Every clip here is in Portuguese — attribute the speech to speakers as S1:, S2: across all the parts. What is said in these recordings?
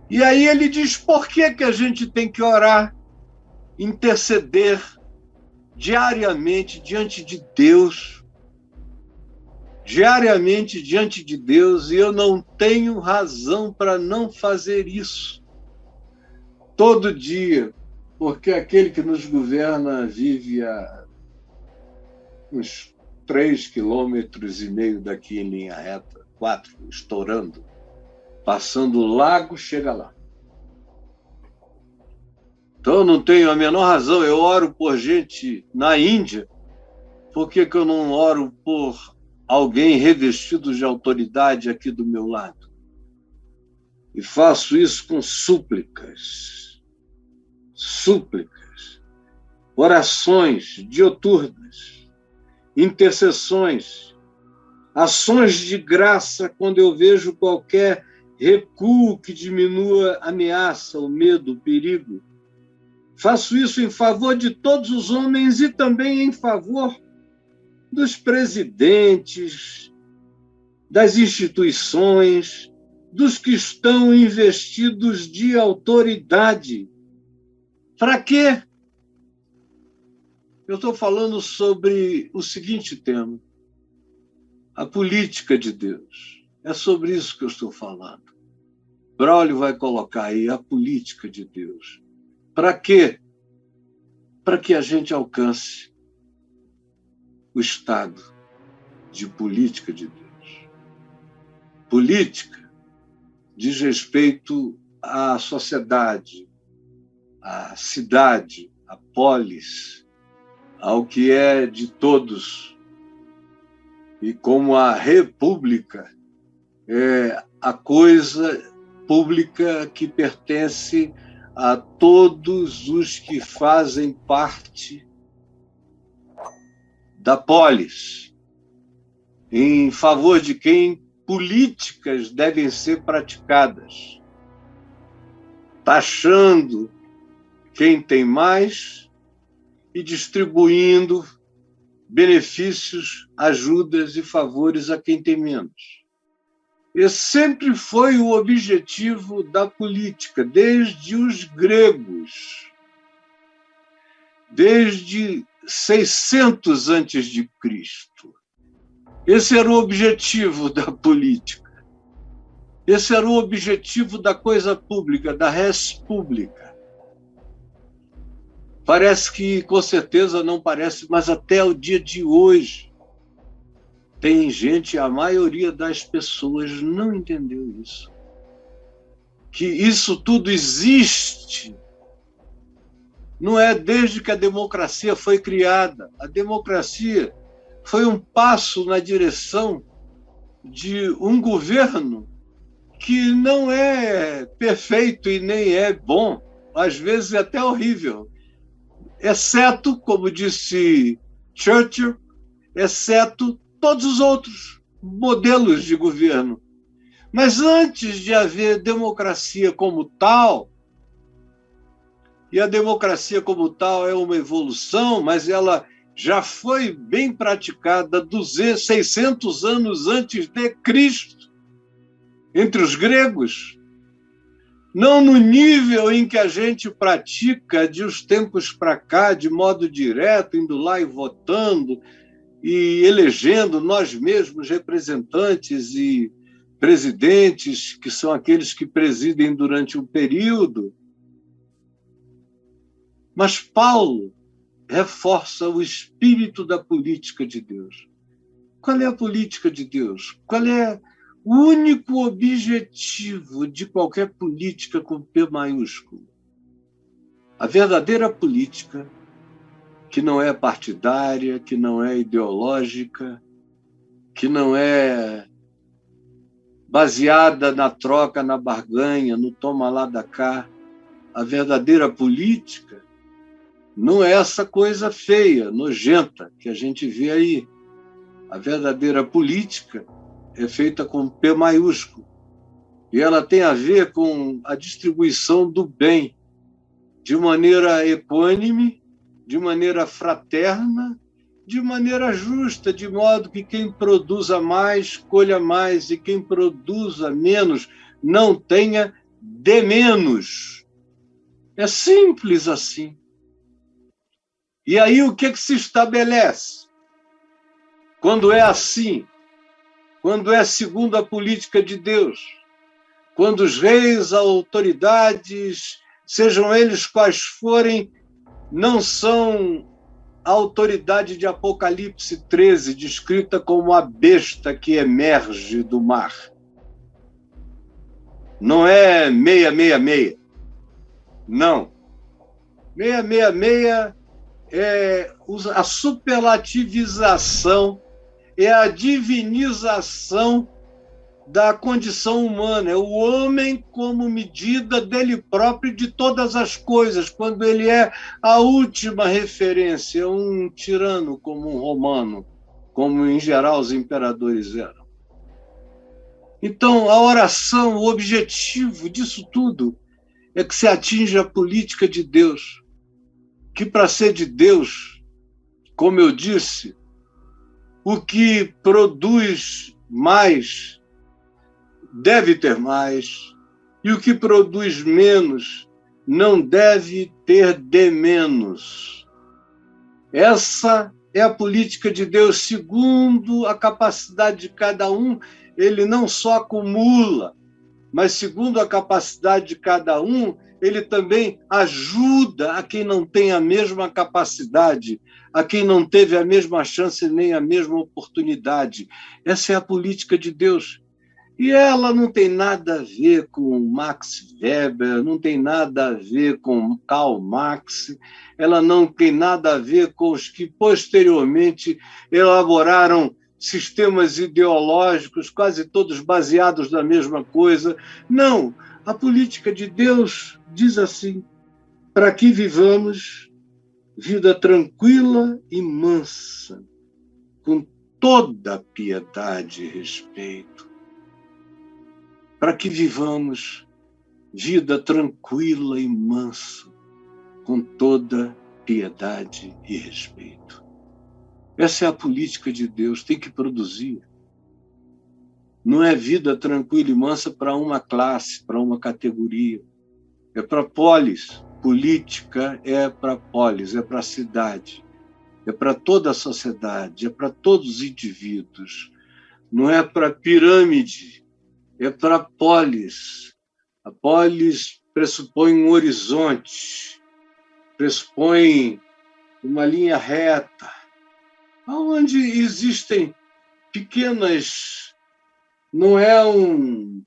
S1: E aí ele diz por que a gente tem que orar, interceder diariamente diante de Deus, e eu não tenho razão para não fazer isso todo dia, porque aquele que nos governa vive a uns 3,5 km daqui em linha reta, 4, estourando, passando o lago, chega lá. Então eu não tenho a menor razão, eu oro por gente na Índia, por que eu não oro por alguém revestido de autoridade aqui do meu lado? E faço isso com súplicas, orações dioturnas, intercessões, ações de graça quando eu vejo qualquer recuo que diminua a ameaça, o medo, o perigo. Faço isso em favor de todos os homens e também em favor dos presidentes, das instituições, dos que estão investidos de autoridade. Para quê? Eu estou falando sobre o seguinte tema: a política de Deus. É sobre isso que eu estou falando. Braulio vai colocar aí a política de Deus. Para quê? Para que a gente alcance o estado de política de Deus. Política diz respeito à sociedade, à cidade, à polis, ao que é de todos. E como a república é a coisa pública que pertence a todos os que fazem parte da polis, em favor de quem políticas devem ser praticadas, taxando quem tem mais e distribuindo benefícios, ajudas e favores a quem tem menos. Esse sempre foi o objetivo da política, desde os gregos, desde 600 antes de Cristo. Esse era o objetivo da política. Esse era o objetivo da coisa pública, da res pública. Parece que, com certeza, não parece, mas até o dia de hoje, tem gente, a maioria das pessoas não entendeu isso. Que isso tudo existe. Não é desde que a democracia foi criada. A democracia foi um passo na direção de um governo que não é perfeito e nem é bom, às vezes é até horrível, exceto, como disse Churchill, exceto todos os outros modelos de governo. Mas antes de haver democracia como tal, e a democracia como tal é uma evolução, mas ela já foi bem praticada 600 anos antes de Cristo, entre os gregos, não no nível em que a gente pratica de uns tempos para cá, de modo direto, indo lá e votando, e elegendo nós mesmos representantes e presidentes, que são aqueles que presidem durante um período. Mas Paulo reforça o espírito da política de Deus. Qual é a política de Deus? Qual é o único objetivo de qualquer política com P maiúsculo? A verdadeira política, que não é partidária, que não é ideológica, que não é baseada na troca, na barganha, no toma lá da cá. A verdadeira política não é essa coisa feia, nojenta, que a gente vê aí. A verdadeira política é feita com P maiúsculo. E ela tem a ver com a distribuição do bem de maneira equânime, de maneira fraterna, de maneira justa, de modo que quem produza mais, colha mais, e quem produza menos não tenha dê menos. É simples assim. E aí o que se estabelece? Quando é assim, quando é segundo a política de Deus, quando os reis, autoridades, sejam eles quais forem, não são a autoridade de Apocalipse 13, descrita como a besta que emerge do mar. Não é 666. Não. 666 é a superlativização, é a divinização da condição humana, é o homem como medida dele próprio de todas as coisas, quando ele é a última referência, um tirano como um romano, como em geral os imperadores eram. Então, a oração, o objetivo disso tudo é que se atinja a política de Deus, que para ser de Deus, como eu disse, o que produz mais deve ter mais, e o que produz menos não deve ter de menos. Essa é a política de Deus, segundo a capacidade de cada um. Ele não só acumula, mas segundo a capacidade de cada um, ele também ajuda a quem não tem a mesma capacidade, a quem não teve a mesma chance nem a mesma oportunidade. Essa é a política de Deus. E ela não tem nada a ver com Max Weber, não tem nada a ver com Karl Marx, ela não tem nada a ver com os que posteriormente elaboraram sistemas ideológicos, quase todos baseados na mesma coisa. Não, a política de Deus diz assim: para que vivamos vida tranquila e mansa, com toda piedade e respeito. Para que vivamos vida tranquila e mansa, com toda piedade e respeito. Essa é a política de Deus, tem que produzir. Não é vida tranquila e mansa para uma classe, para uma categoria. É para polis. Política é para polis, é para a cidade. É para toda a sociedade, é para todos os indivíduos. Não é para pirâmide, é para a polis. A polis pressupõe um horizonte, pressupõe uma linha reta, onde existem pequenas... Não é um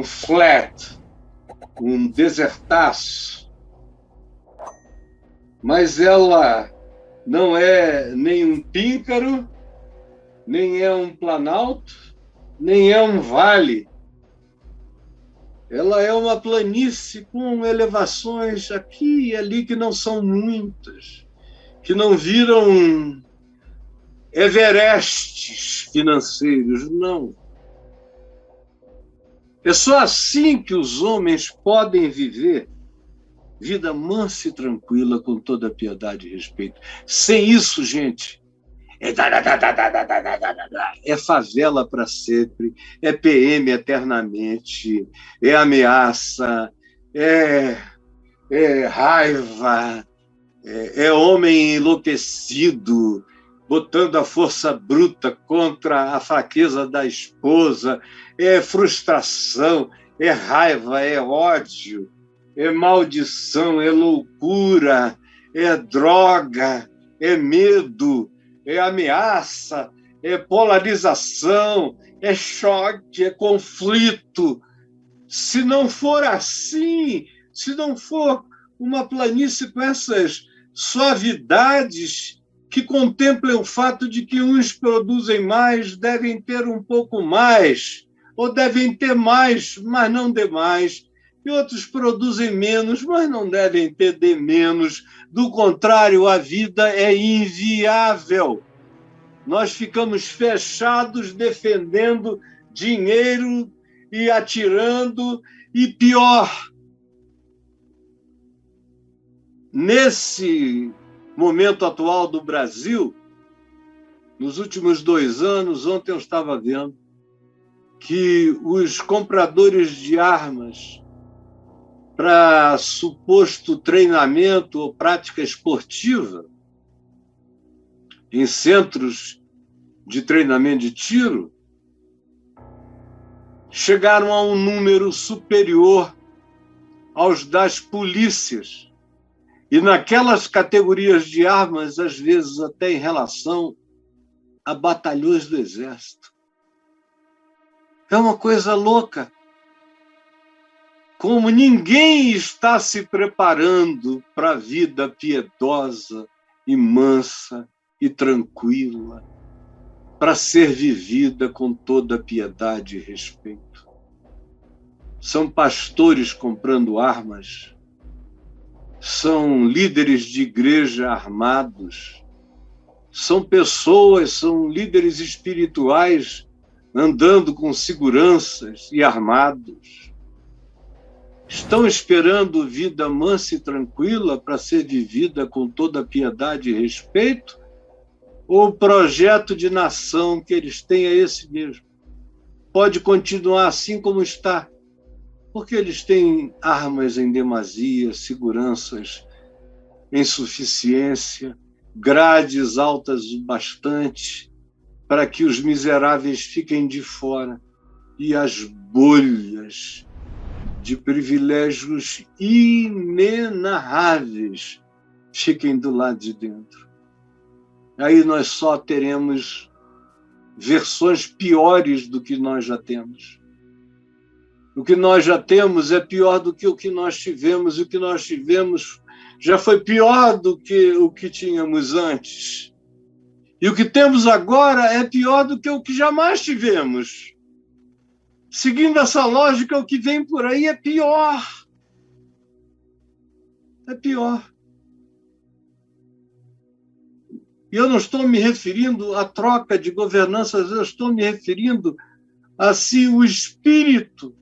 S1: flat, um desertaço, mas ela não é nem um píncaro, nem é um planalto, nem é um vale. Ela é uma planície com elevações aqui e ali que não são muitas, que não viram Everestes financeiros, não. É só assim que os homens podem viver vida mansa e tranquila, com toda piedade e respeito. Sem isso, gente, é favela para sempre, é PM eternamente, é ameaça, é raiva, é homem enlouquecido, botando a força bruta contra a fraqueza da esposa, é frustração, é raiva, é ódio, é maldição, é loucura, é droga, é medo, é ameaça, é polarização, é choque, é conflito. Se não for assim, se não for uma planície com essas suavidades que contemplem o fato de que uns produzem mais, devem ter um pouco mais, ou devem ter mais, mas não demais, e outros produzem menos, mas não devem ter de menos. Do contrário, a vida é inviável. Nós ficamos fechados defendendo dinheiro e atirando, e pior, nesse momento atual do Brasil, nos últimos 2 anos, ontem eu estava vendo que os compradores de armas para suposto treinamento ou prática esportiva em centros de treinamento de tiro, chegaram a um número superior aos das polícias. E naquelas categorias de armas, às vezes até em relação a batalhões do Exército. É uma coisa louca. Como ninguém está se preparando para a vida piedosa e mansa e tranquila, para ser vivida com toda piedade e respeito. São pastores comprando armas, são líderes de igreja armados, são pessoas, são líderes espirituais andando com seguranças e armados. Estão esperando vida mansa e tranquila para ser vivida com toda piedade e respeito? Ou o projeto de nação que eles têm é esse mesmo? Pode continuar assim como está, porque eles têm armas em demasia, seguranças em suficiência, grades altas o bastante para que os miseráveis fiquem de fora e as bolhas de privilégios inenarráveis fiquem do lado de dentro. Aí nós só teremos versões piores do que nós já temos. O que nós já temos é pior do que o que nós tivemos, e o que nós tivemos já foi pior do que o que tínhamos antes. E o que temos agora é pior do que o que jamais tivemos. Seguindo essa lógica, o que vem por aí é pior. É pior. E eu não estou me referindo à troca de governanças, eu estou me referindo a se o espírito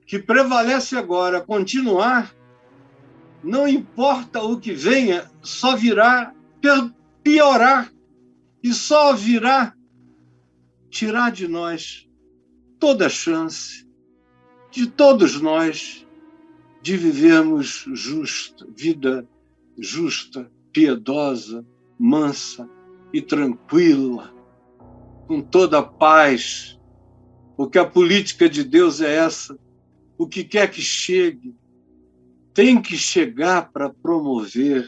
S1: que prevalece agora continuar, não importa o que venha, só virá piorar e só virá tirar de nós toda a chance de todos nós de vivermos vida justa, piedosa, mansa e tranquila, com toda a paz, porque a política de Deus é essa. O que quer que chegue, tem que chegar para promover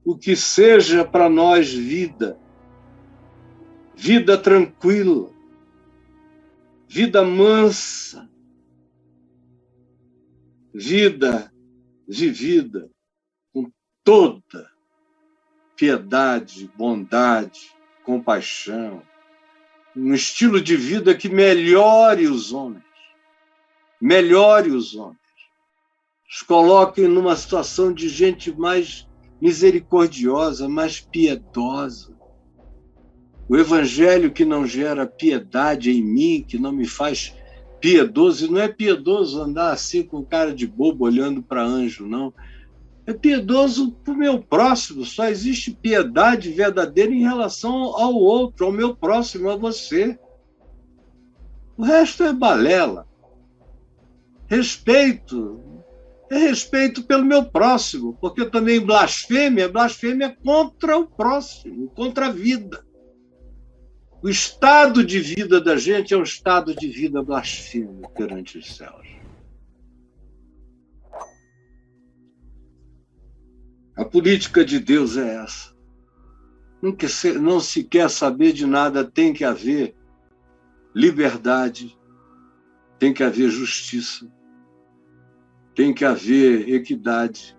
S1: o que seja para nós vida tranquila, vida mansa, vida vivida com toda piedade, bondade, compaixão, um estilo de vida que melhore os homens, os coloquem numa situação de gente mais misericordiosa, mais piedosa. O evangelho que não gera piedade em mim, que não me faz piedoso, e não é piedoso andar assim com cara de bobo olhando para anjo, não. É piedoso para o meu próximo. Só existe piedade verdadeira em relação ao outro, ao meu próximo, a você. O resto é balela. Respeito. É respeito pelo meu próximo, porque também blasfêmia é contra o próximo, contra a vida. O estado de vida da gente é um estado de vida blasfemo perante os céus. A política de Deus é essa. Não se quer saber de nada, tem que haver liberdade, tem que haver justiça, tem que haver equidade,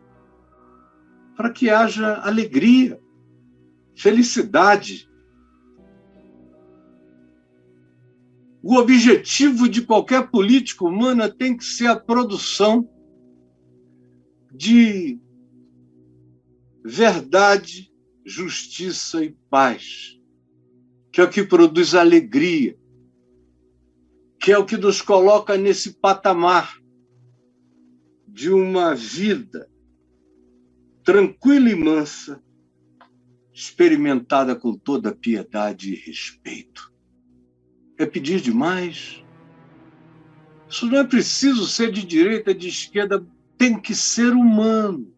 S1: para que haja alegria, felicidade. O objetivo de qualquer política humana tem que ser a produção de verdade, justiça e paz, que é o que produz alegria, que é o que nos coloca nesse patamar de uma vida tranquila e mansa, experimentada com toda piedade e respeito. É pedir demais? Isso não é preciso ser de direita, de esquerda, tem que ser humano.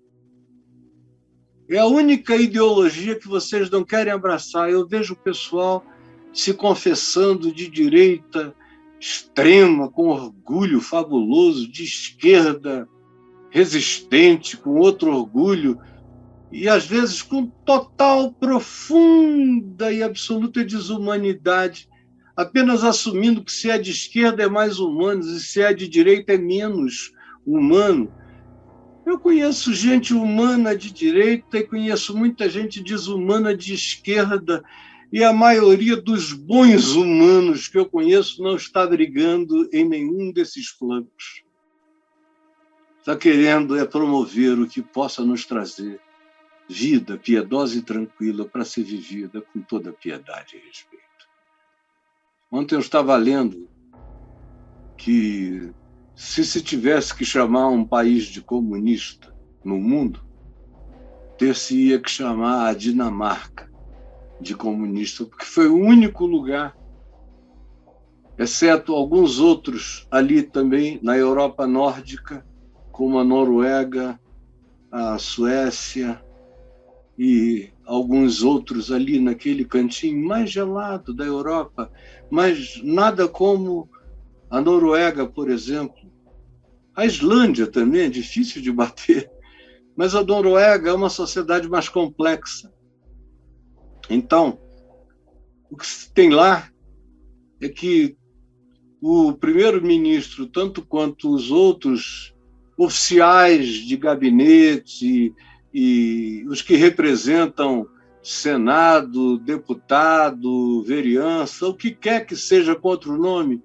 S1: É a única ideologia que vocês não querem abraçar. Eu vejo o pessoal se confessando de direita extrema, com orgulho fabuloso, de esquerda resistente, com outro orgulho, e às vezes com total, profunda e absoluta desumanidade, apenas assumindo que se é de esquerda é mais humano e se é de direita é menos humano. Eu conheço gente humana de direita e conheço muita gente desumana de esquerda, e a maioria dos bons humanos que eu conheço não está brigando em nenhum desses flancos. Está querendo promover o que possa nos trazer vida piedosa e tranquila para ser vivida com toda piedade e respeito. Ontem eu estava lendo que se tivesse que chamar um país de comunista no mundo, ter-se-ia que chamar a Dinamarca de comunista, porque foi o único lugar, exceto alguns outros ali também na Europa nórdica, como a Noruega, a Suécia e alguns outros ali naquele cantinho mais gelado da Europa, mas nada como a Noruega, por exemplo. A Islândia também é difícil de bater, mas a Noruega é uma sociedade mais complexa. Então, o que se tem lá é que o primeiro-ministro, tanto quanto os outros oficiais de gabinete e os que representam Senado, deputado, vereança, o que quer que seja contra o nome,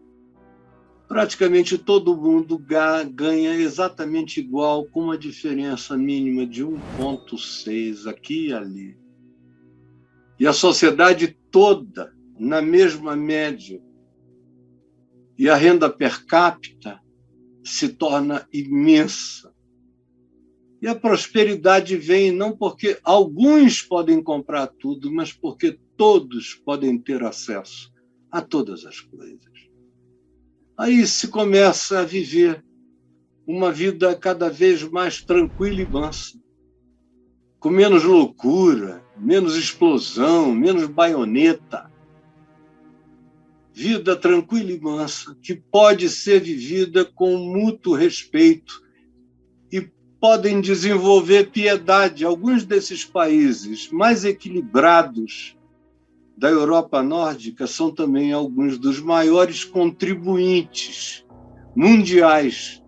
S1: praticamente todo mundo ganha exatamente igual, com uma diferença mínima de 1,6 aqui e ali. E a sociedade toda na mesma média. E a renda per capita se torna imensa. E a prosperidade vem não porque alguns podem comprar tudo, mas porque todos podem ter acesso a todas as coisas. Aí se começa a viver uma vida cada vez mais tranquila e mansa, com menos loucura, menos explosão, menos baioneta. Vida tranquila e mansa, que pode ser vivida com mútuo respeito e podem desenvolver piedade. Alguns desses países mais equilibrados da Europa nórdica são também alguns dos maiores contribuintes mundiais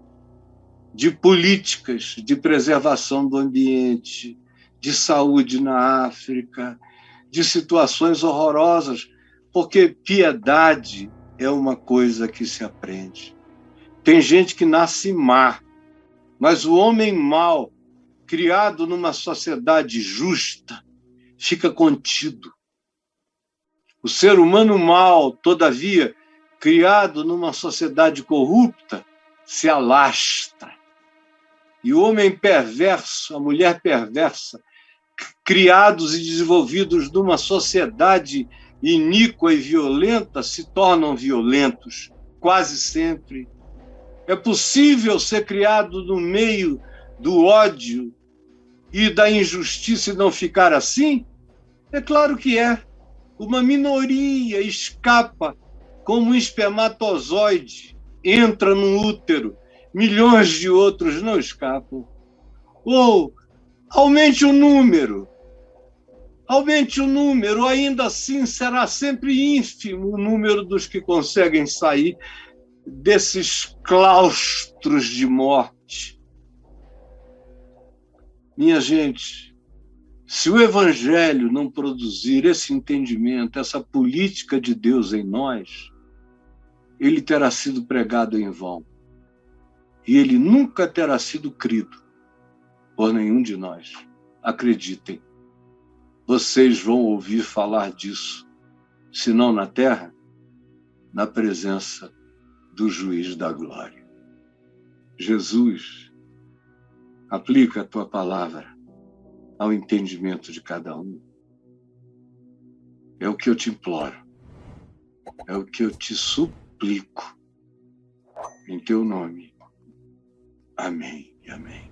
S1: de políticas de preservação do ambiente, de saúde na África, de situações horrorosas, porque piedade é uma coisa que se aprende. Tem gente que nasce má, mas o homem mau, criado numa sociedade justa, fica contido. O ser humano mau, todavia, criado numa sociedade corrupta, se alastra. E o homem perverso, a mulher perversa, criados e desenvolvidos numa sociedade iníqua e violenta, se tornam violentos, quase sempre. É possível ser criado no meio do ódio e da injustiça e não ficar assim? É claro que é. Uma minoria escapa como um espermatozoide, entra no útero, milhões de outros não escapam. Ou aumente o número, ainda assim será sempre ínfimo o número dos que conseguem sair desses claustros de morte. Minha gente, se o Evangelho não produzir esse entendimento, essa política de Deus em nós, ele terá sido pregado em vão. E ele nunca terá sido crido por nenhum de nós. Acreditem, vocês vão ouvir falar disso, se não na terra, na presença do juiz da glória. Jesus, aplica a tua palavra ao entendimento de cada um. É o que eu te imploro, é o que eu te suplico, em teu nome. Amém e amém.